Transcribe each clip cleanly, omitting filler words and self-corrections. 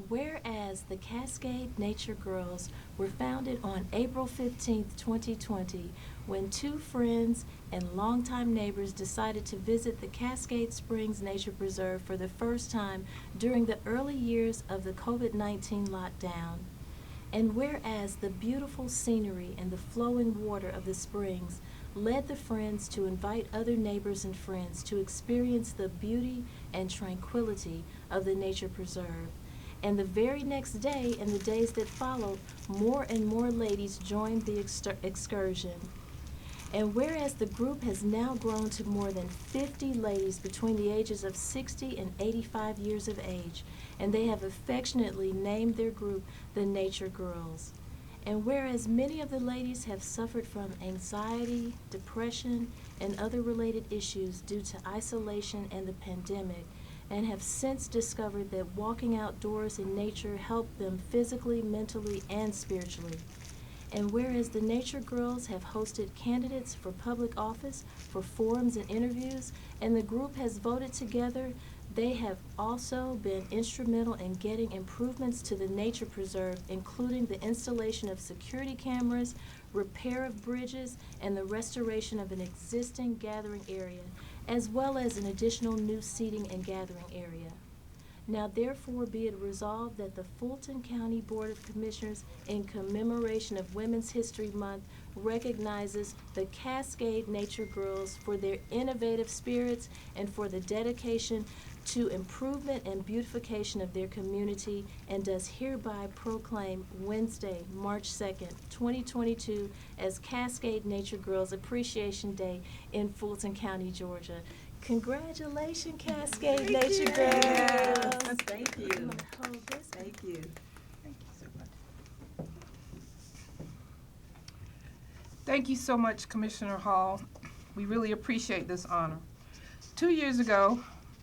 whereas the Cascade Nature Girls were founded on April 15th, 2020, when two friends and longtime neighbors decided to visit the Cascade Springs Nature Preserve for the first time during the early years of the COVID-19 lockdown. And whereas the beautiful scenery and the flowing water of the springs led the friends to invite other neighbors and friends to experience the beauty and tranquility of the nature preserve. And the very next day and the days that followed, more and more ladies joined the excursion. And whereas the group has now grown to more than 50 ladies between the ages of 60 and 85 years of age, and they have affectionately named their group the Nature Girls. And whereas many of the ladies have suffered from anxiety, depression, and other related issues due to isolation and the pandemic, and have since discovered that walking outdoors in nature helped them physically, mentally, and spiritually. And whereas the Nature Girls have hosted candidates for public office for forums and interviews, and the group has voted together, they have also been instrumental in getting improvements to the nature preserve, including the installation of security cameras, repair of bridges, and the restoration of an existing gathering area, as well as an additional new seating and gathering area. Now therefore be it resolved that the Fulton County Board of Commissioners, in commemoration of Women's History Month, recognizes the Cascade Nature Girls for their innovative spirits and for the dedication to improvement and beautification of their community, and does hereby proclaim Wednesday, March 2nd, 2022 as Cascade Nature Girls Appreciation Day in Fulton County, Georgia. Congratulations, Cascade Nature Girls. Yes, thank you. I'm gonna hold this. Thank you. Thank you so much. Thank you so much, Commissioner Hall. We really appreciate this honor. 2 years ago,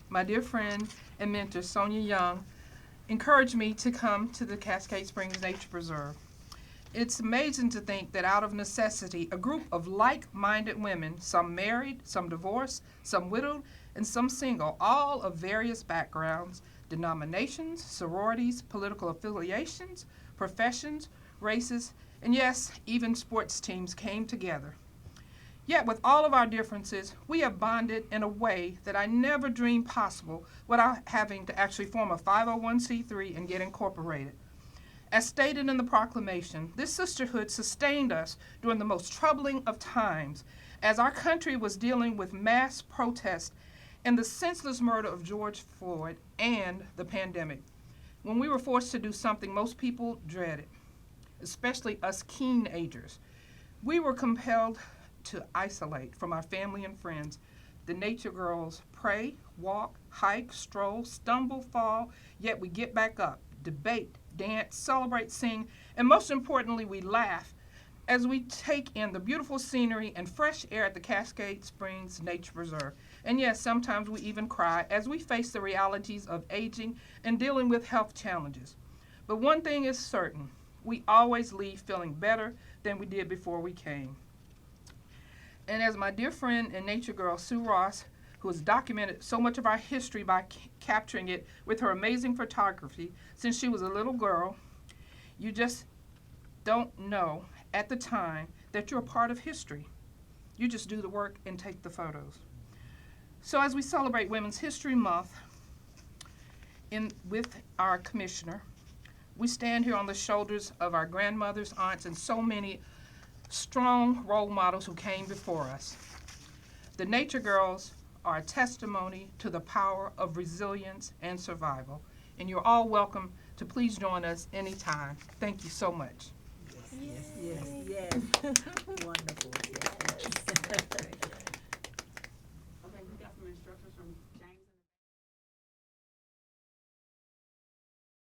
my dear friend and mentor, Sonia Young, encouraged me to come to the Cascade Springs Nature Preserve. It's amazing to think that out of necessity, a group of like-minded women, some married, some divorced, some widowed, and some single, all of various backgrounds, denominations, sororities, political affiliations, professions, races, and yes, even sports teams came together. Yet with all of our differences, we have bonded in a way that I never dreamed possible without having to actually form a 501c3 and get incorporated. As stated in the proclamation, this sisterhood sustained us during the most troubling of times as our country was dealing with mass protests and the senseless murder of George Floyd and the pandemic, when we were forced to do something most people dreaded, especially us teenagers. We were compelled to isolate from our family and friends. The Nature Girls pray, walk, hike, stroll, stumble, fall, yet we get back up, debate, dance, celebrate, sing, and most importantly, we laugh as we take in the beautiful scenery and fresh air at the Cascade Springs Nature Preserve. And yes, sometimes we even cry as we face the realities of aging and dealing with health challenges. But one thing is certain, we always leave feeling better than we did before we came. And as my dear friend and nature girl, Sue Ross, who has documented so much of our history by capturing it with her amazing photography since she was a little girl, you just don't know at the time that you're a part of history. You just do the work and take the photos. So as we celebrate Women's History Month with our commissioner, we stand here on the shoulders of our grandmothers, aunts, and so many strong role models who came before us. The Nature Girls are a testimony to the power of resilience and survival, and you're all welcome to please join us anytime. Thank you so much. Yes, yes, yes. Wonderful.